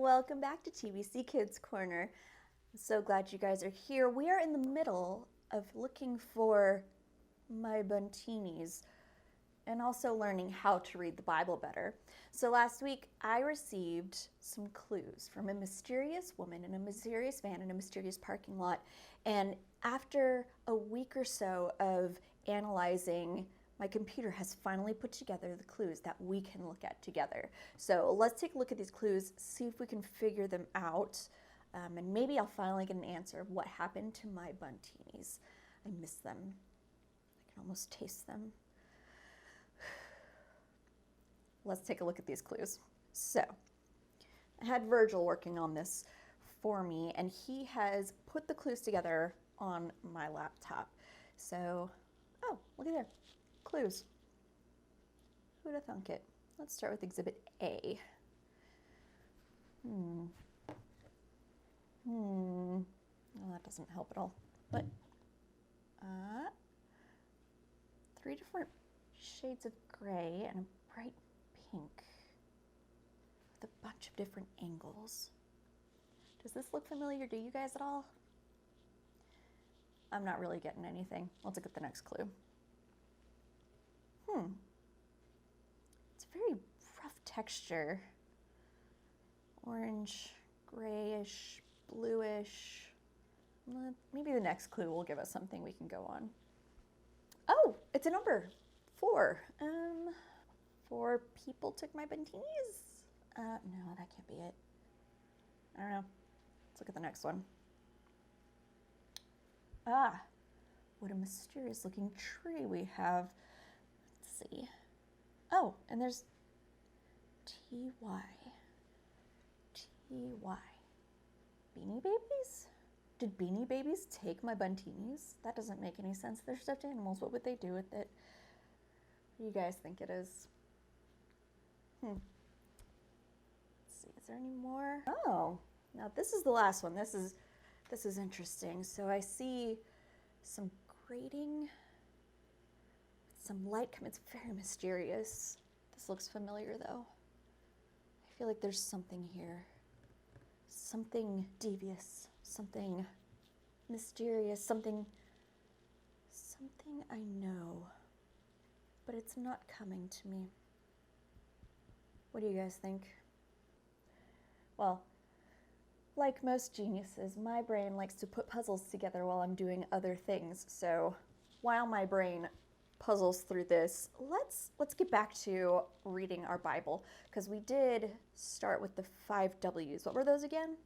Welcome back to TBC Kids Corner. I'm so glad you guys are here. We are in the middle of looking for my buntinis and also learning how to read the Bible better. So last week I received some clues from a mysterious woman in a mysterious van in a mysterious parking lot. And after a week or so of analyzing, my computer has finally put together the clues that we can look at together. So let's take a look at these clues, see if we can figure them out, and maybe I'll finally get an answer of what happened to my buntinis. I miss them. I can almost taste them. Let's take a look at these clues. So I had Virgil working on this for me, and he has put the clues together on my laptop. So, oh, look at there. Clues. Who'd have thunk it? Let's start with exhibit A. Well, that doesn't help at all. But 3 different shades of gray and a bright pink with a bunch of different angles. Does this look familiar to you guys at all? I'm not really getting anything. Let's look at the next clue. It's a very rough texture. Orange, grayish, bluish. Maybe the next clue will give us something we can go on. Oh, it's a number. 4. 4 people took my buntinis? No, that can't be it. I don't know. Let's look at the next one. What a mysterious looking tree we have. Let's see. Oh, and there's T-Y. T-Y. Beanie Babies? Did Beanie Babies take my buntinis? That doesn't make any sense. They're stuffed animals. What would they do with it? What do you guys think it is? Let's see. Is there any more? Oh, now this is the last one. This is interesting. So I see some grating, some light coming. It's very mysterious. This looks familiar though. I feel like there's something here. Something devious, something mysterious, something I know, but it's not coming to me. What do you guys think? Well, like most geniuses, my brain likes to put puzzles together while I'm doing other things. So while my brain puzzles through this, let's get back to reading our Bible, because we did start with the 5 W's. What were those again?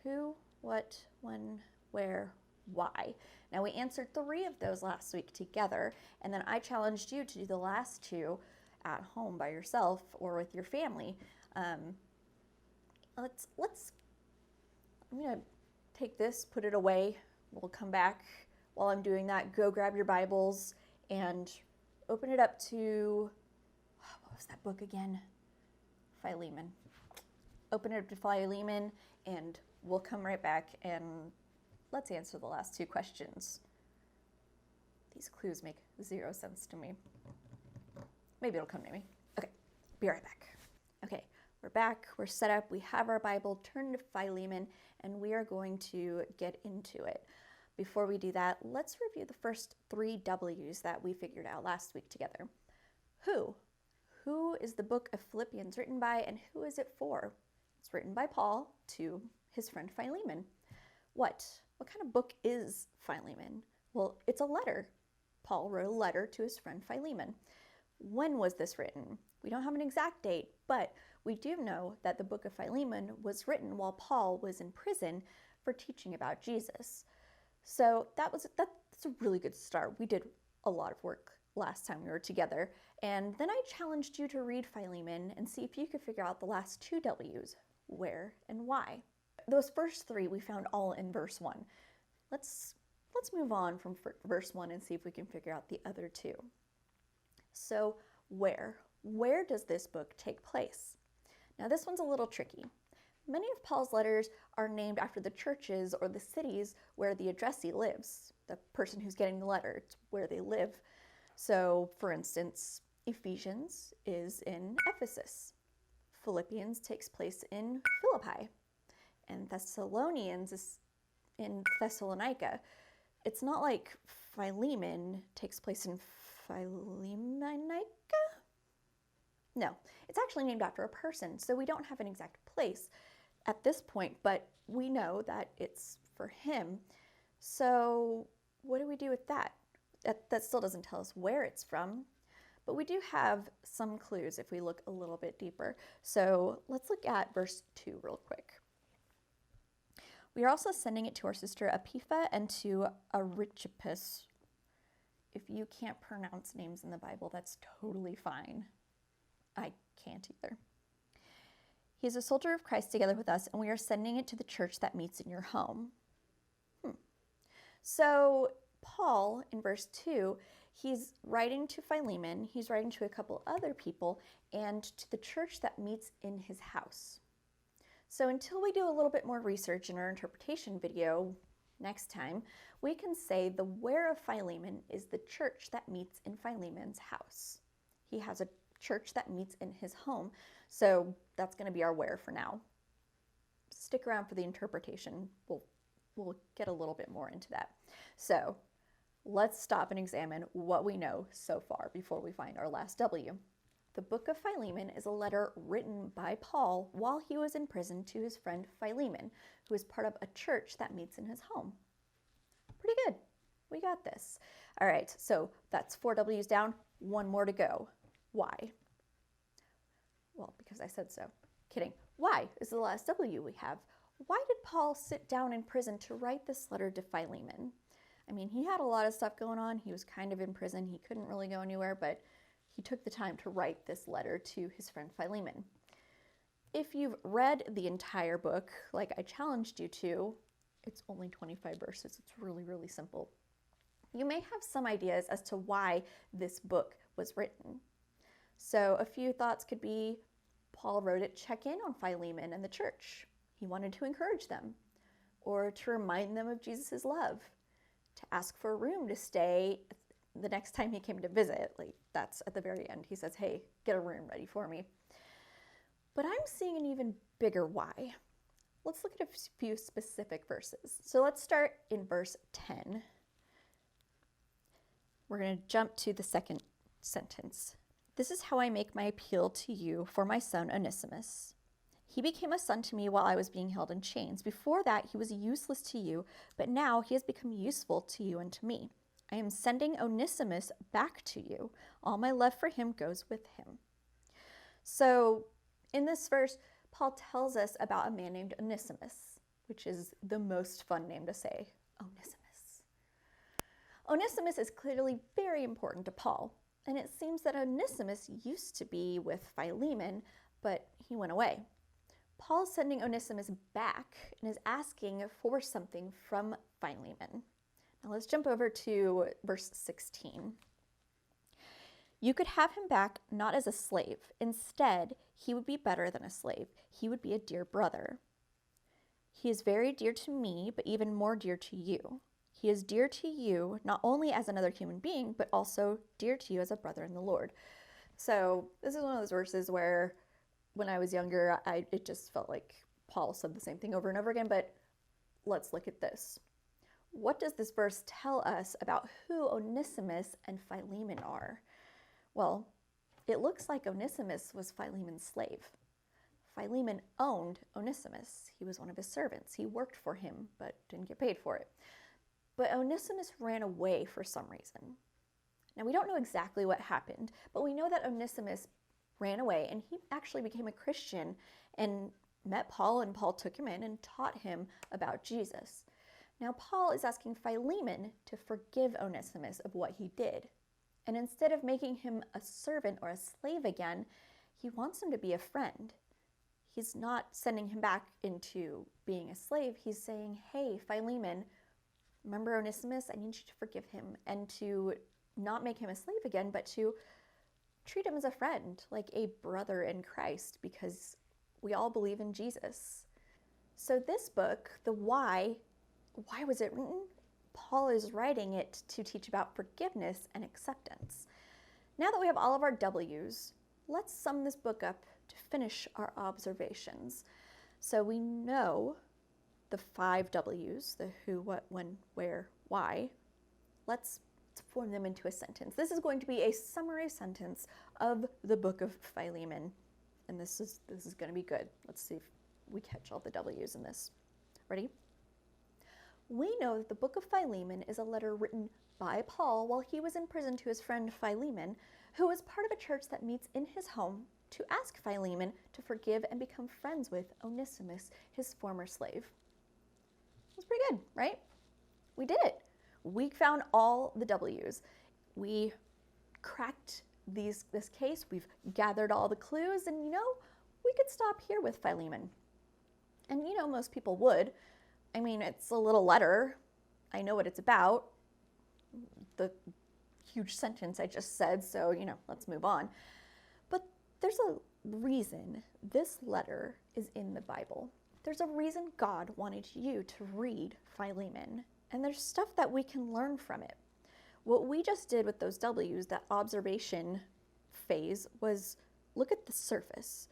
Who, what, when, where, why. Now we answered 3 of those last week together, and then I challenged you to do the last 2 at home by yourself or with your family. I'm gonna take this, put it away. We'll come back while I'm doing that. Go grab your Bibles and open it up to, what was that book again? Philemon. Open it up to Philemon, and we'll come right back and let's answer the last 2 questions. These clues make 0 sense to me. Maybe it'll come to me. Okay, be right back. Okay, we're back, we're set up, we have our Bible, turn to Philemon, and we are going to get into it. Before we do that, let's review the first 3 W's that we figured out last week together. Who? Who is the book of Philippians written by, and who is it for? It's written by Paul to his friend Philemon. What? What kind of book is Philemon? Well, it's a letter. Paul wrote a letter to his friend Philemon. When was this written? We don't have an exact date, but we do know that the book of Philemon was written while Paul was in prison for teaching about Jesus. So that's a really good start. We did a lot of work last time we were together, and then I challenged you to read Philemon and see if you could figure out the last 2 W's, where and why. Those first 3 we found all in verse 1. Let's move on from verse 1 and see if we can figure out the other 2. So where does this book take place? Now this one's a little tricky. Many of Paul's letters are named after the churches or the cities where the addressee lives. The person who's getting the letter, it's where they live. So, for instance, Ephesians is in Ephesus. Philippians takes place in Philippi, and Thessalonians is in Thessalonica. It's not like Philemon takes place in Philemonica. No, it's actually named after a person, so we don't have an exact place at this point, but we know that it's for him. So what do we do with that? That still doesn't tell us where it's from, but we do have some clues if we look a little bit deeper. So let's look at verse 2 real quick. We are also sending it to our sister Apphia and to Archippus. If you can't pronounce names in the Bible, that's totally fine. I can't either. He is a soldier of Christ together with us, and we are sending it to the church that meets in your home. So Paul, in verse 2, he's writing to Philemon, he's writing to a couple other people, and to the church that meets in his house. So until we do a little bit more research in our interpretation video next time, we can say the where of Philemon is the church that meets in Philemon's house. He has a church that meets in his home, so that's going to be our where for now. Stick around for the interpretation. We'll get a little bit more into that. So let's stop and examine what we know so far before we find our last W. The book of Philemon is a letter written by Paul while he was in prison to his friend Philemon, who is part of a church that meets in his home. Pretty good. We got this. All right, so that's 4 W's down, 1 more to go. Why? Well, because I said so. Kidding. Why is the last W we have. Why did Paul sit down in prison to write this letter to Philemon? I mean, he had a lot of stuff going on. He was kind of in prison. He couldn't really go anywhere, but he took the time to write this letter to his friend Philemon. If you've read the entire book, like I challenged you to, it's only 25 verses. It's really, really simple. You may have some ideas as to why this book was written. So a few thoughts could be, Paul wrote it to check in on Philemon and the church. He wanted to encourage them, or to remind them of Jesus' love, to ask for a room to stay the next time he came to visit. Like, that's at the very end. He says, hey, get a room ready for me. But I'm seeing an even bigger why. Let's look at a few specific verses. So let's start in verse 10. We're going to jump to the second sentence. This is how I make my appeal to you for my son Onesimus. He became a son to me while I was being held in chains. Before that, he was useless to you, but now he has become useful to you and to me. I am sending Onesimus back to you. All my love for him goes with him. So in this verse, Paul tells us about a man named Onesimus, which is the most fun name to say, Onesimus. Onesimus is clearly very important to Paul, and it seems that Onesimus used to be with Philemon, but he went away. Paul is sending Onesimus back and is asking for something from Philemon. Now let's jump over to verse 16. You could have him back not as a slave. Instead, he would be better than a slave. He would be a dear brother. He is very dear to me, but even more dear to you. He is dear to you not only as another human being, but also dear to you as a brother in the Lord. So this is one of those verses where when I was younger, it just felt like Paul said the same thing over and over again, but let's look at this. What does this verse tell us about who Onesimus and Philemon are? Well, it looks like Onesimus was Philemon's slave. Philemon owned Onesimus. He was one of his servants. He worked for him, but didn't get paid for it. But Onesimus ran away for some reason. Now, we don't know exactly what happened, but we know that Onesimus ran away, and he actually became a Christian and met Paul, and Paul took him in and taught him about Jesus. Now Paul is asking Philemon to forgive Onesimus of what he did. And instead of making him a servant or a slave again, he wants him to be a friend. He's not sending him back into being a slave. He's saying, hey, Philemon, remember Onesimus? I need you to forgive him, and to not make him a slave again, but to treat him as a friend, like a brother in Christ, because we all believe in Jesus. So this book, the why was it written? Paul is writing it to teach about forgiveness and acceptance. Now that we have all of our W's, let's sum this book up to finish our observations. So we know the 5 W's, the who, what, when, where, why. Let's form them into a sentence. This is going to be a summary sentence of the book of Philemon. And this is going to be good. Let's see if we catch all the W's in this. Ready? We know that the book of Philemon is a letter written by Paul while he was in prison to his friend Philemon, who was part of a church that meets in his home to ask Philemon to forgive and become friends with Onesimus, his former slave. That's pretty good, right? We did it. We found all the W's. We cracked this case. We've gathered all the clues, and we could stop here with Philemon. And most people would. I mean, it's a little letter. I know what it's about. The huge sentence I just said, so, let's move on. But there's a reason this letter is in the Bible. There's a reason God wanted you to read Philemon, and there's stuff that we can learn from it. What we just did with those W's, that observation phase, was look at the surface,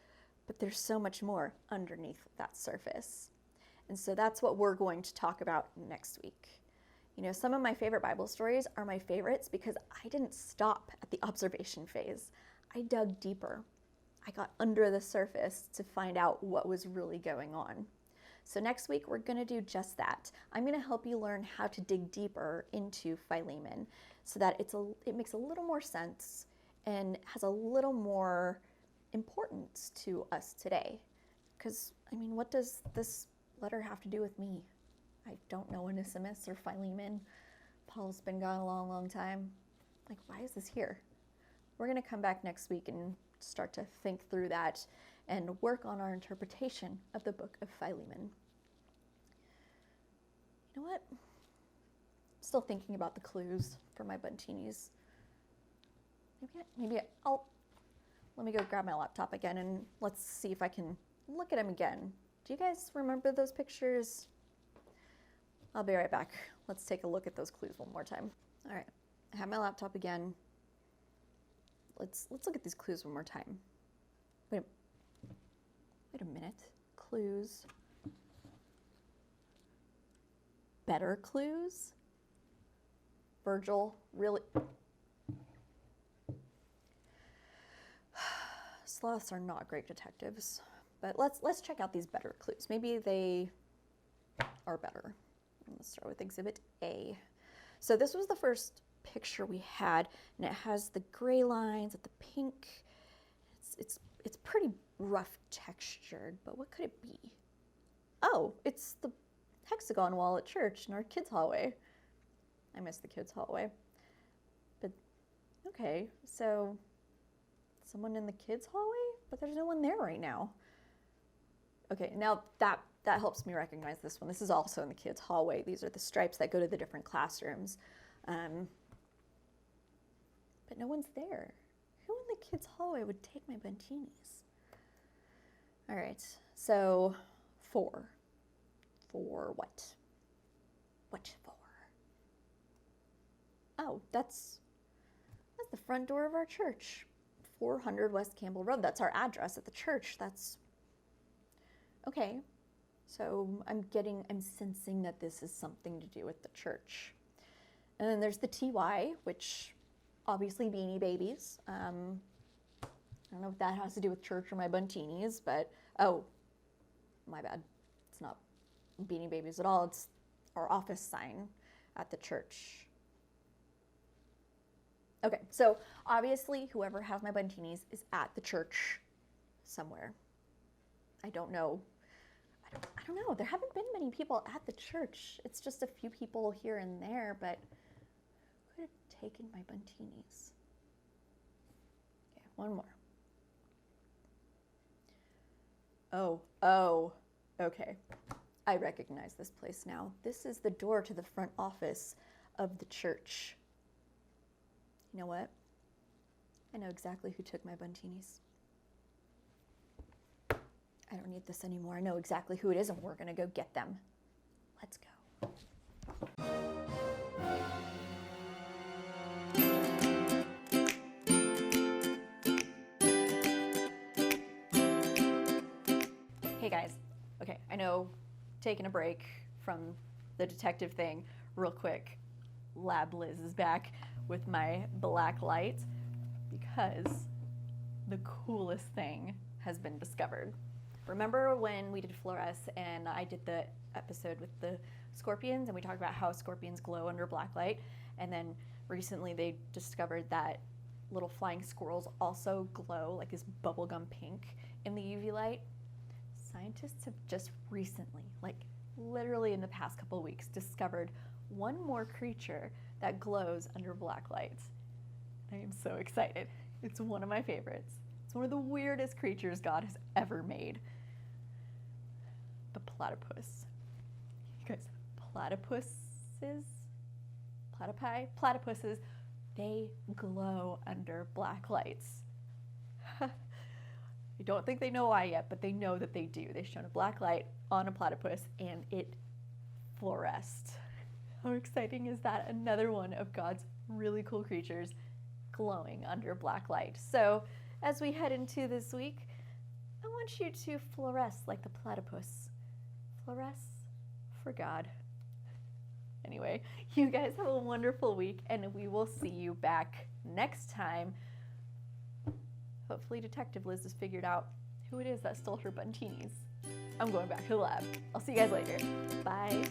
but there's so much more underneath that surface. And so that's what we're going to talk about next week. Some of my favorite Bible stories are my favorites because I didn't stop at the observation phase. I dug deeper. I got under the surface to find out what was really going on. So next week, we're going to do just that. I'm going to help you learn how to dig deeper into Philemon so that it makes a little more sense and has a little more importance to us today. Because, what does this letter have to do with me? I don't know Onesimus or Philemon. Paul's been gone a long, long time. Why is this here? We're going to come back next week and start to think through that and work on our interpretation of the book of Philemon. You know what? I'm still thinking about the clues for my buntinis. Maybe let me go grab my laptop again and let's see if I can look at them again. Do you guys remember those pictures? I'll be right back. Let's take a look at those clues one more time. All right, I have my laptop again. Let's look at these clues one more time. Wait a minute. Clues. Better clues? Virgil, really? Sloths are not great detectives, but let's check out these better clues. Maybe they are better. Let's start with Exhibit A. So this was the first picture we had, and it has the gray lines with the pink. It's pretty rough textured, but what could it be? Oh, it's the hexagon wall at church in our kids' hallway. I miss the kids' hallway. But okay, so someone in the kids' hallway, but there's no one there right now. Okay, now that helps me recognize this one. This is also in the kids' hallway. These are the stripes that go to the different classrooms. But no one's there. Who in the kids' hallway would take my buntinis? All right, so 4. For what? What for? Oh, that's the front door of our church. 400 West Campbell Road. That's our address at the church. That's okay. So I'm sensing that this is something to do with the church. And then there's the TY, which obviously Beanie Babies. I don't know if that has to do with church or my buntinis, but oh, my bad. It's not Beanie Babies at all. It's our office sign at the church. Okay, so obviously whoever has my buntinis is at the church somewhere. I don't know. I don't know. There haven't been many people at the church. It's just a few people here and there, but who could have taken my buntinis? Okay, one more. Oh, okay. I recognize this place now. This is the door to the front office of the church. You know what? I know exactly who took my buntinis. I don't need this anymore. I know exactly who it is, and we're going to go get them. Let's go. guys, okay, I know, taking a break from the detective thing real quick. Lab Liz is back with my black light because the coolest thing has been discovered. Remember when we did fluoresce and I did the episode with the scorpions and we talked about how scorpions glow under black light, and then recently they discovered that little flying squirrels also glow like this bubblegum pink in the UV light? Scientists have just recently, like literally in the past couple of weeks, discovered one more creature that glows under black light. I am so excited. It's one of my favorites. It's one of the weirdest creatures God has ever made. The platypus. You guys, platypuses, they glow under black lights. I don't think they know why yet, but they know that they do. They shone a black light on a platypus and it fluoresced. How exciting is that? Another one of God's really cool creatures glowing under black light. So as we head into this week, I want you to fluoresce like the platypus. Fluoresce for God. Anyway, you guys have a wonderful week, and we will see you back next time. Hopefully Detective Liz has figured out who it is that stole her buntinis. I'm going back to the lab. I'll see you guys later. Bye.